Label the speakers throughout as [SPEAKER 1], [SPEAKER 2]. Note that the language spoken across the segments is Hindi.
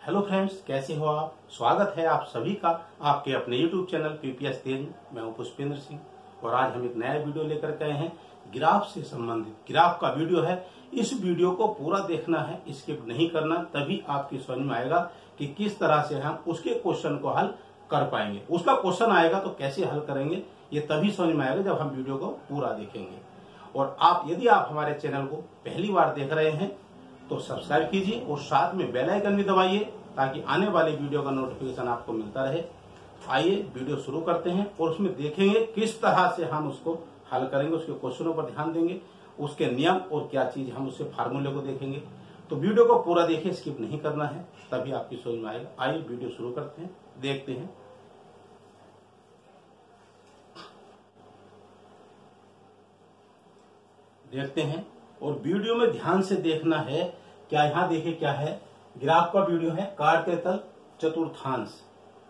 [SPEAKER 1] हेलो फ्रेंड्स, कैसे हो आप। स्वागत है आप सभी का आपके अपने यूट्यूब चैनल पीपीएस तेज। मैं हूं पुष्पेंद्र सिंह और आज हम एक नया वीडियो लेकर के आए हैं। ग्राफ से संबंधित ग्राफ का वीडियो है। इस वीडियो को पूरा देखना है, स्किप नहीं करना, तभी आपकी समझ में आएगा कि किस तरह से हम उसके क्वेश्चन को हल कर पाएंगे। उसका क्वेश्चन आएगा तो कैसे हल करेंगे ये तभी समझ में आएगा जब हम वीडियो को पूरा देखेंगे। और यदि आप हमारे चैनल को पहली बार देख रहे हैं तो सब्सक्राइब कीजिए और साथ में बेल आइकन भी दबाइए ताकि आने वाले वीडियो का नोटिफिकेशन आपको मिलता रहे। आइए वीडियो शुरू करते हैं और उसमें देखेंगे किस तरह से हम उसको हल करेंगे, उसके क्वेश्चनों पर ध्यान देंगे, उसके नियम और क्या चीज हम उसके फार्मूले को देखेंगे। तो वीडियो को पूरा देखिए, स्किप नहीं करना है, तभी आपकी समझ में आएगा। आइए वीडियो शुरू करते हैं, देखते हैं। और वीडियो में ध्यान से देखना है। क्या यहाँ देखिए क्या है, ग्राफ का वीडियो है। काट तल चतुर्थांश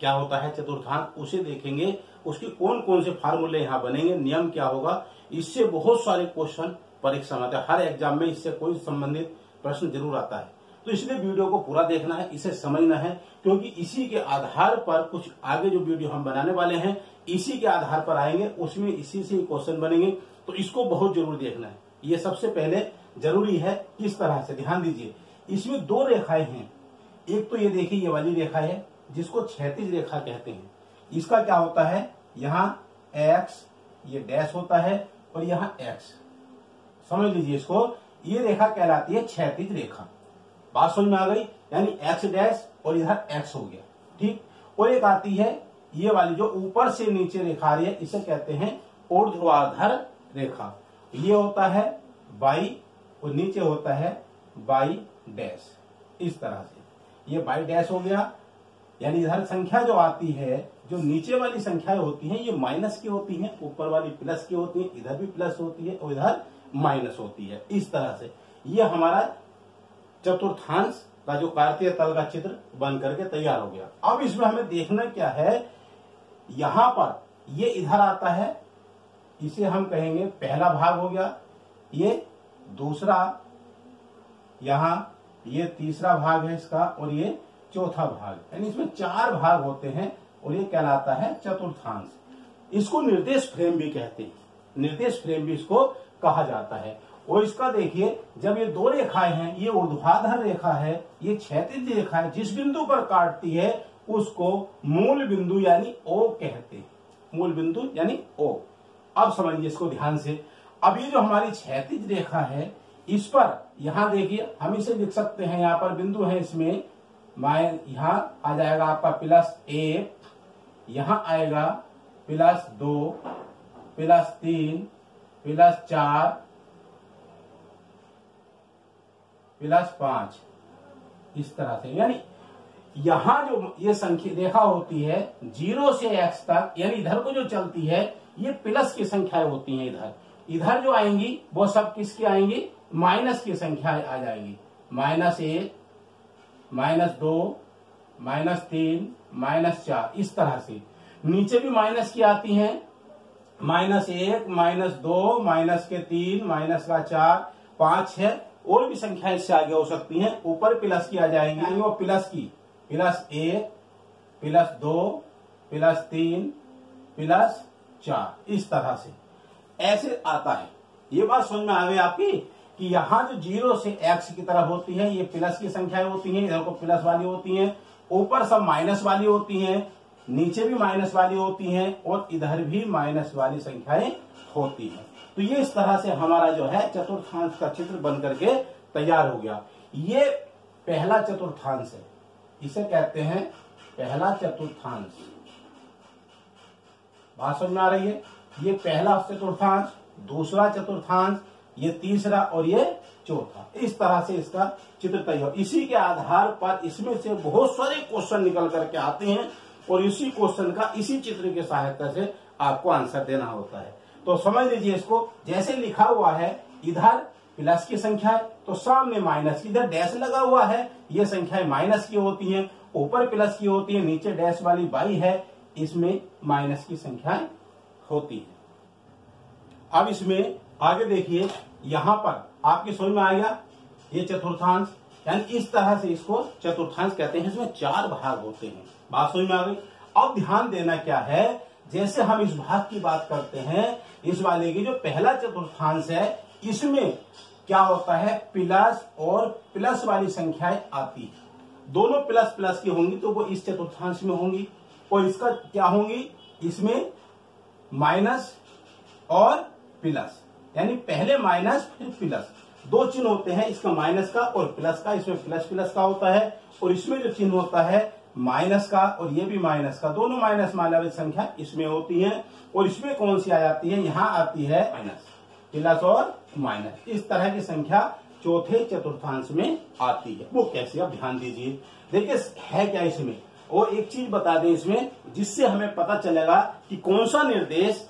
[SPEAKER 1] क्या होता है, चतुर्थांश उसे देखेंगे। उसके कौन कौन से फार्मूले यहाँ बनेंगे, नियम क्या होगा, इससे बहुत सारे क्वेश्चन परीक्षा में आते हैं। हर एग्जाम में इससे कोई संबंधित प्रश्न जरूर आता है। तो इसलिए वीडियो को पूरा देखना है, इसे समझना है, क्योंकि इसी के आधार पर कुछ आगे जो वीडियो हम बनाने वाले हैं इसी के आधार पर आएंगे, उसमें इसी से क्वेश्चन बनेंगे। तो इसको बहुत जरूर देखना है। ये सबसे पहले जरूरी है। किस तरह से, ध्यान दीजिए। इसमें दो रेखाएं हैं। एक तो ये देखिए, ये वाली रेखा है जिसको क्षैतिज रेखा कहते हैं। इसका क्या होता है, यहाँ x ये डैश होता है और यहाँ x, समझ लीजिए इसको। ये रेखा कहलाती है क्षैतिज रेखा। बात समझ में आ गई, यानी x डैश और इधर x हो गया, ठीक। और एक आती है ये वाली जो ऊपर से नीचे रेखा आ रही है, इसे कहते हैं ऊर्ध्वाधर रेखा। ये होता है y और नीचे होता है y डैश। इस तरह से ये y डैश हो गया, यानी इधर संख्या जो आती है, जो नीचे वाली संख्याएं होती हैं ये माइनस की होती हैं, ऊपर वाली प्लस की होती है, इधर भी प्लस होती है और इधर माइनस होती है। इस तरह से ये हमारा चतुर्थांश का जो कार्तीय तल का चित्र बन करके तैयार हो गया। अब इसमें हमें देखना क्या है, यहां पर ये इधर आता है, इसे हम कहेंगे पहला भाग हो गया, ये दूसरा, यहां ये तीसरा भाग है इसका, और ये चौथा भाग। यानी इसमें चार भाग होते हैं और ये कहलाता है चतुर्थांश। इसको निर्देश फ्रेम भी कहते हैं, निर्देश फ्रेम भी इसको कहा जाता है। और इसका देखिए, जब ये दो रेखाएं हैं, ये ऊर्ध्वाधर रेखा है, ये क्षैतिज रेखा है, जिस बिंदु पर काटती है उसको मूल बिंदु यानी O कहते हैं। मूल बिंदु यानी O। अब समझिए इसको ध्यान से। अब ये जो हमारी क्षैतिज रेखा है, इस पर यहां देखिए हम इसे लिख सकते हैं, यहां पर बिंदु है, इसमें यहां आ जाएगा आपका +1, यहां आएगा +2, +3, +4, +5। इस तरह से, यानी यहां जो ये संख्या रेखा होती है 0 से x तक, यानी इधर को जो चलती है ये प्लस की संख्याएं होती हैं। इधर जो आएंगी वो सब किसकी आएंगी, माइनस की संख्याएं आ जाएंगी। -1, -2, -3, -4। इस तरह से नीचे भी माइनस की आती हैं, -1, -2, -3, -4, 5, 6 और भी संख्याएं इससे आगे हो सकती हैं। ऊपर प्लस की आ जाएंगी, वो प्लस की +1, +2, +3, +4। इस तरह से ऐसे आता है। ये बात समझ में आ गई आपकी कि यहाँ जो 0 से x की तरफ होती है ये प्लस की संख्याएं होती हैं, इधर को प्लस वाली होती हैं, ऊपर सब माइनस वाली होती हैं, नीचे भी माइनस वाली होती हैं और इधर भी माइनस वाली संख्याएं होती हैं। तो ये इस तरह से हमारा जो है चतुर्थांश का चित्र बन करके तैयार हो गया। ये पहला चतुर्थांश है, इसे कहते हैं पहला चतुर्थांश। बात समझ में आ रही है। ये पहला चतुर्थांश, दूसरा चतुर्थांश, ये तीसरा और ये चौथा। इस तरह से इसका चित्र तैयार। इसी के आधार पर इसमें से बहुत सारे क्वेश्चन निकल करके आते हैं और इसी क्वेश्चन का इसी चित्र की सहायता से आपको आंसर देना होता है। तो समझ लीजिए इसको, जैसे लिखा हुआ है इधर प्लस की संख्या है तो सामने माइनस की, इधर डैश लगा हुआ है, ये संख्याएं माइनस की होती हैं, ऊपर प्लस की होती है, नीचे डैश वाली बाई है, इसमें माइनस की संख्याएं होती है। अब इसमें आगे देखिए, यहां पर आपकी समझ में आ गया ये चतुर्थांश। यानी इस तरह से इसको चतुर्थांश कहते हैं। इसमें 4 भाग होते हैं। बात समझ में आ गई। अब ध्यान देना क्या है, जैसे हम इस भाग की बात करते हैं, इस वाले की जो पहला चतुर्थांश है इसमें क्या होता है, प्लस और प्लस वाली संख्याएं आती है। दोनों प्लस प्लस की होंगी तो वो इस चतुर्थांश में होंगी, और इसका क्या होंगी, इसमें माइनस और प्लस, यानी पहले माइनस फिर प्लस, 2 चिन्ह होते हैं, इसका माइनस का और प्लस का। इसमें प्लस प्लस का होता है, और इसमें जो चिन्ह होता है माइनस का, और ये भी माइनस का, दोनों माइनस वाली संख्या इसमें होती है। और इसमें कौन सी आ जाती है, यहाँ आती है माइनस, प्लस और माइनस, इस तरह की संख्या चौथे चतुर्थांश में आती है। वो कैसे, अब ध्यान दीजिए। देखिए है क्या इसमें, और एक चीज बता दें इसमें, जिससे हमें पता चलेगा कि कौन सा निर्देश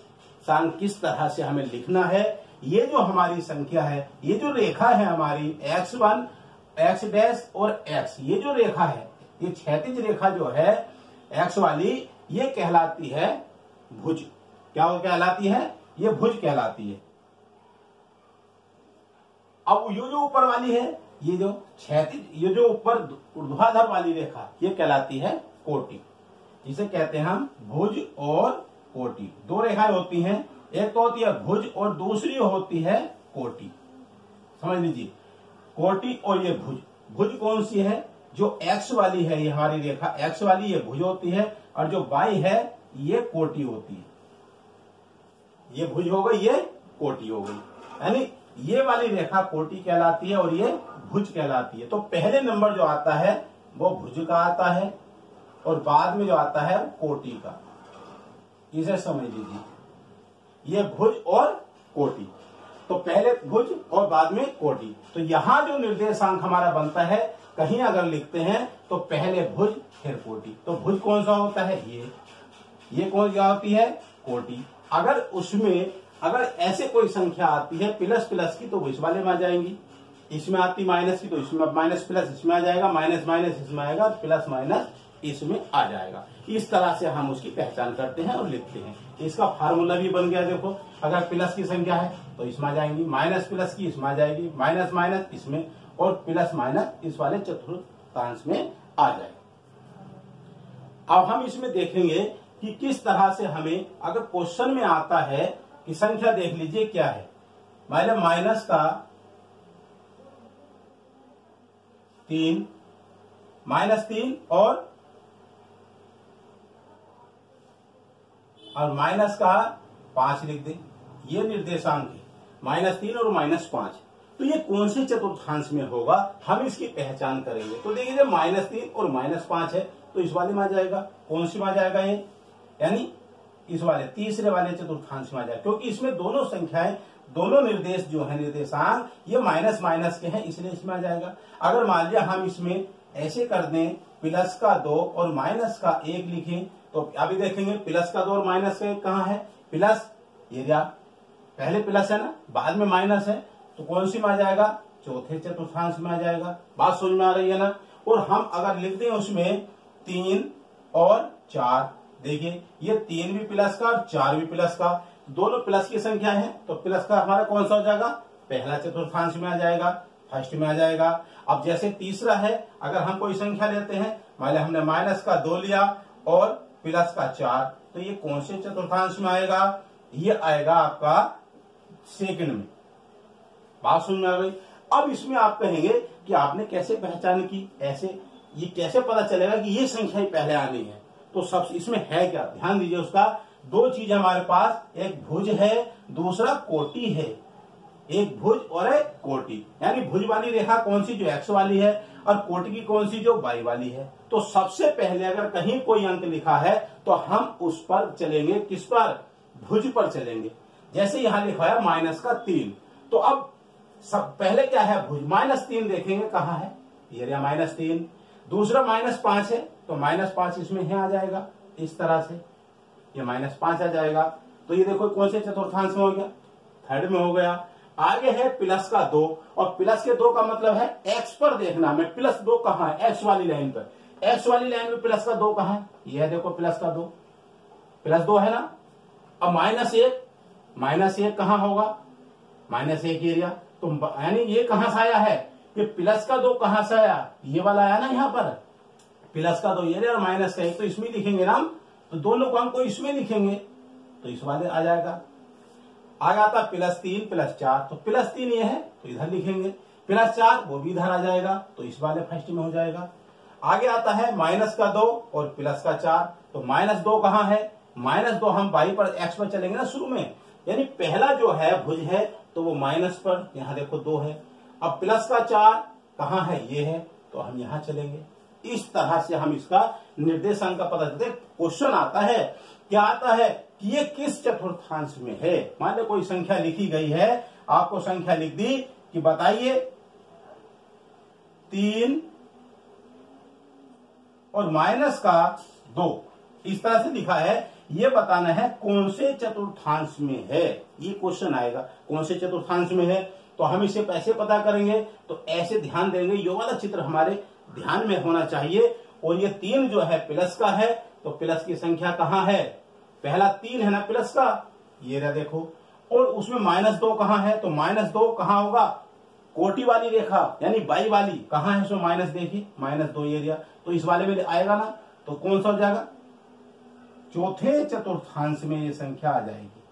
[SPEAKER 1] सांग किस तरह से हमें लिखना है। ये जो हमारी संख्या है, ये जो रेखा है हमारी x1, x डैश और x, ये जो रेखा है, ये क्षैतिज रेखा जो है x वाली, ये कहलाती है भुज। क्या वो कहलाती है, ये भुज कहलाती है। अब ये जो ऊपर वाली है, ये जो क्षैतिज, ये जो ऊपर ऊर्ध्वाधर वाली रेखा, ये कहलाती है कोटि। इसे कहते हैं हम भुज और कोटि। 2 रेखाएं होती हैं, एक तो होती है भुज और दूसरी होती है कोटि। समझ लीजिए, कोटि और ये भुज। भुज कौन सी है, जो x वाली है, ये हमारी रेखा x वाली, ये भुज होती है, और जो y है ये कोटि होती है। ये भुज हो गई, ये कोटि हो गई, यानी ये वाली रेखा कोटि कहलाती है और ये भुज कहलाती है। तो पहले नंबर जो आता है वो भुज का आता है, और बाद में जो आता है वो कोटि का। इसे समझ लीजिए, ये भुज और कोटि, तो पहले भुज और बाद में कोटि। तो यहां जो निर्देशांक हमारा बनता है, कहीं अगर लिखते हैं तो पहले भुज फिर कोटि। तो भुज कौन सा होता है, ये कौन सा होती है, कोटि। अगर उसमें अगर ऐसे कोई संख्या आती है प्लस प्लस की, तो वो इस वाले में आ जाएंगी। इसमें आती माइनस की, तो इसमें माइनस प्लस इसमें आ जाएगा, माइनस माइनस इसमें आएगा, प्लस माइनस इसमें आ जाएगा। इस तरह से हम उसकी पहचान करते हैं और लिखते हैं। इसका फार्मूला भी बन गया। देखो, अगर प्लस की संख्या है तो इसमें आ जाएंगी, माइनस प्लस की इसमें आ जाएगी, माइनस माइनस इसमें, और प्लस माइनस इस वाले चतुर्थांश में आ जाएगा। अब हम इसमें देखेंगे कि किस तरह से हमें, अगर क्वेश्चन में आता है कि संख्या देख लीजिए क्या है, माइनस का 3, -3 और माइनस का 5 लिख दें। ये निर्देशांक है, -3 और -5। तो ये कौन से चतुर्थांश में होगा, हम इसकी पहचान करेंगे। तो देखिए, -3 और -5 है, तो इस वाले में आ जाएगा। कौन सी में आ जाएगा ये, यानी इस वाले तीसरे वाले चतुर्थांश में आ जाएगा, क्योंकि इसमें दोनों संख्याएं, दोनों निर्देश जो है निर्देशांक, ये माइनस माइनस के हैं, इसलिए इसमें आ जाएगा। अगर मान लिया हम इसमें ऐसे कर दें, प्लस का 2 और माइनस का 1 लिखें, तो अभी देखेंगे प्लस का 2 और माइनस का 1 कहाँ है, प्लस ये पहले प्लस है ना, बाद में माइनस है, तो कौन सी में आ जाएगा, चौथे चतुर्थांश में आ जाएगा। बात समझ में आ रही है ना। और हम अगर लिख दें उसमें 3 और 4, देखिए ये 3 भी प्लस का और 4 भी प्लस का, दोनों प्लस की संख्या है, तो प्लस का हमारा कौन सा हो जाएगा, पहला चतुर्थांश में आ जाएगा, फर्स्ट में आ जाएगा। अब जैसे तीसरा है, अगर हम कोई संख्या लेते हैं, मान लिया हमने माइनस का 2 लिया और प्लस का 4, तो ये कौन से चतुर्थांश में आएगा, ये आएगा आपका सेकंड में। बात समझ में आ गई। अब इसमें आप कहेंगे कि आपने कैसे पहचान की, ऐसे ये कैसे पता चलेगा कि ये संख्या ही पहले आनी है। तो सब इसमें है क्या, ध्यान दीजिए। उसका 2 चीज हमारे पास, एक भुज है, दूसरा कोटि है। एक भुज और एक कोटि, यानी भुज वाली रेखा कौन सी, जो x वाली है, और कोटि की कौन सी, जो y वाली है। तो सबसे पहले अगर कहीं कोई अंक लिखा है तो हम उस पर चलेंगे, किस पर, भुज पर चलेंगे। जैसे यहां लिखा है -3, तो अब सब पहले क्या है, भुज। -3 देखेंगे कहां है, ये रहा -3। दूसरा -5 है, तो -5 इसमें है आ जाएगा, इस तरह से ये -5 आ जाएगा। तो ये देखो कौन से चतुर्थांश में हो गया, थर्ड में हो गया। आगे है प्लस का 2, और प्लस के 2 का मतलब है x पर देखना हमें, प्लस 2 कहां है, x वाली लाइन पर। x वाली लाइन में प्लस का 2 कहां है, ये देखो प्लस का 2, +2 है ना। अब -1 कहां होगा, -1 एरिया, तो यानी ये कहां से आया है, कि प्लस का 2 कहां से आया, ये वाला आया ना यहाँ पर, प्लस का 2 ये और माइनस का 1 तो इसमें लिखेंगे ना, तो दोनों को हमको इसमें लिखेंगे तो इस वाले आ जाएगा। आ जाता +3 +4, तो +3 ये है तो इधर लिखेंगे, +4 वो भी इधर आ जाएगा तो इस वाले फर्स्ट में हो जाएगा। आगे आता है -2 और +4, तो -2 कहाँ है, -2 हम y पर x पर चलेंगे ना शुरू में, यानी पहला जो है भुज है तो वो माइनस पर, यहाँ देखो 2 है। अब +4 कहाँ है, ये है, तो हम यहाँ चलेंगे। इस तरह से हम इसका निर्देशांक का पता चलता है। क्वेश्चन आता है, क्या आता है कि ये किस चतुर्थांश में है। मान लो कोई संख्या लिखी गई है, आपको संख्या लिख दी कि बताइए 3 और -2, इस तरह से लिखा है, ये बताना है कौन से चतुर्थांश में है। ये क्वेश्चन आएगा कौन से चतुर्थांश में है, तो हम इसे कैसे पता करेंगे, तो ऐसे ध्यान देंगे, ये वाला चित्र हमारे ध्यान में होना चाहिए। और ये 3 जो है प्लस का है, तो प्लस की संख्या कहाँ है, पहला 3 है ना प्लस का, ये रहा देखो। और उसमें -2 कहाँ है, तो -2 कहाँ होगा, कोटि वाली रेखा यानी बाई वाली कहाँ है, उसमें माइनस देखिए, -2 एरिया, तो इस वाले में आएगा ना, तो कौन सा हो जाएगा, चौथे चतुर्थांश में ये संख्या आ जाएगी।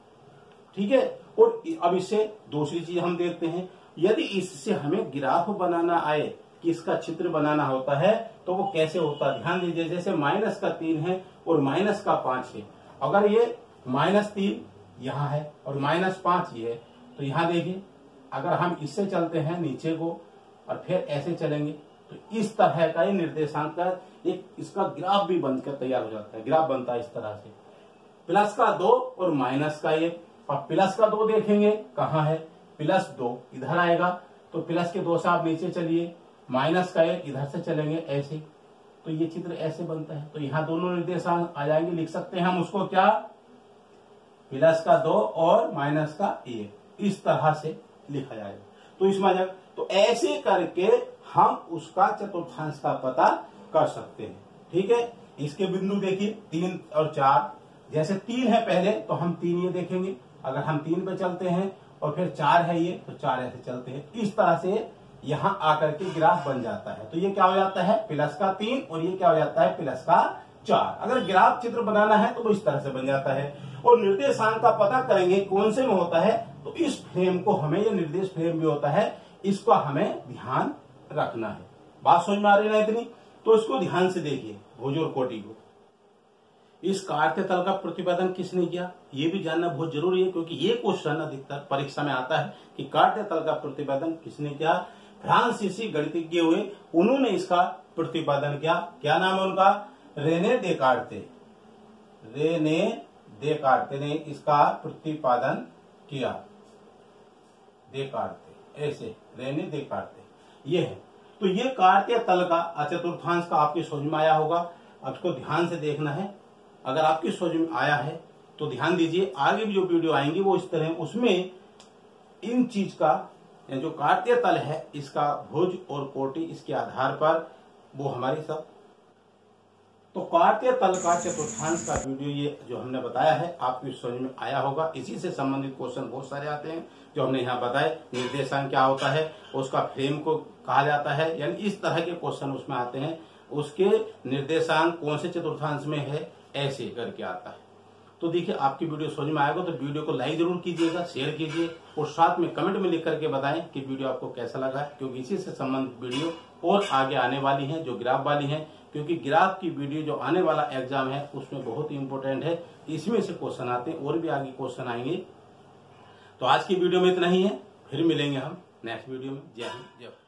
[SPEAKER 1] ठीक है। और अब इससे दूसरी चीज हम देखते हैं, यदि इससे हमें ग्राफ बनाना आए कि इसका चित्र बनाना होता है तो वो कैसे होता है, ध्यान दीजिए। जैसे -3 है और -5 है, अगर ये -3 यहाँ है और -5 ये है, तो यहाँ देखिए अगर हम इससे चलते हैं नीचे को और फिर ऐसे चलेंगे तो इस तरह का ये निर्देशांक का एक इसका ग्राफ भी बनकर तैयार हो जाता है। ग्राफ बनता है इस तरह से, +2 और -1। और +2 देखेंगे कहाँ है, +2 इधर आएगा, तो प्लस के 2 से आप नीचे चलिए, -1 इधर से चलेंगे ऐसे, तो ये चित्र ऐसे बनता है। तो यहाँ दोनों निर्देशांक आ जाएंगे, लिख सकते हैं हम उसको क्या, +2 और -1, इस तरह से लिखा जाएगा। तो इसमें आ जाएगा, तो ऐसे करके हम उसका चतुर्थांश का पता कर सकते हैं। ठीक है। इसके बिंदु देखिए 3 और 4, जैसे 3 है पहले तो हम 3 ये देखेंगे, अगर हम 3 पे चलते हैं और फिर 4 है ये, तो 4 ऐसे चलते हैं। इस तरह से यहाँ आकर के ग्राफ बन जाता है। तो ये क्या हो जाता है, +3 और ये क्या हो जाता है, +4। अगर ग्राफ चित्र बनाना है तो वो इस तरह से बन जाता है। और निर्देशांक का पता करेंगे कौन से में होता है, तो इस फ्रेम को हमें, ये निर्देश फ्रेम भी होता है, इसको हमें ध्यान रखना है। बात समझ में आ रही है ना इतनी, तो इसको ध्यान से देखिए भुज और कोटि को। इस काट्य तल का प्रतिपादन किसने किया, ये भी जानना बहुत जरूरी है, क्योंकि ये क्वेश्चन अधिकतर परीक्षा में आता है कि काट्य तल का प्रतिपादन किसने किया। फ्रांसीसी गणितज्ञ हुए, उन्होंने इसका प्रतिपादन किया। क्या नाम है उनका, रेने देकार्ते। रेने देकार्ते ने इसका प्रतिपादन किया। देकार्ते, ऐसे रेने देकार्ते ये है। तो ये कार्तीय तल का चतुर्थांश का आपकी समझ में आया होगा। अब इसको ध्यान से देखना है, अगर आपकी समझ में आया है तो ध्यान दीजिए, आगे भी जो वीडियो आएंगी वो इस तरह, उसमें इन चीज का जो कार्तीय तल है इसका भुज और कोटि, इसके आधार पर वो हमारी सब। तो कार्तीय तल का चतुर्थांश का वीडियो ये जो हमने बताया है आपकी समझ में आया होगा। इसी से संबंधित क्वेश्चन बहुत सारे आते हैं जो हमने यहाँ बताए। निर्देशांक क्या होता है, उसका फ्रेम को कहा जाता है, यानी इस तरह के क्वेश्चन उसमें आते हैं। उसके निर्देशांक कौन से चतुर्थांश में है, ऐसे करके आता है। तो देखिए आपकी वीडियो समझ में आएगा तो वीडियो को लाइक जरूर कीजिएगा, शेयर कीजिए और साथ में कमेंट में लिख करके बताएं कि वीडियो आपको कैसा लगा, क्योंकि इसी से संबंधित वीडियो और आगे आने वाली है जो ग्राफ वाली है। क्योंकि ग्राफ की वीडियो जो आने वाला एग्जाम है उसमें बहुत ही इंपॉर्टेंट है, इसमें से क्वेश्चन आते हैं और भी आगे क्वेश्चन आएंगे। तो आज की वीडियो में इतना ही है, फिर मिलेंगे हम नेक्स्ट वीडियो में। जय हिंद, जय भारत।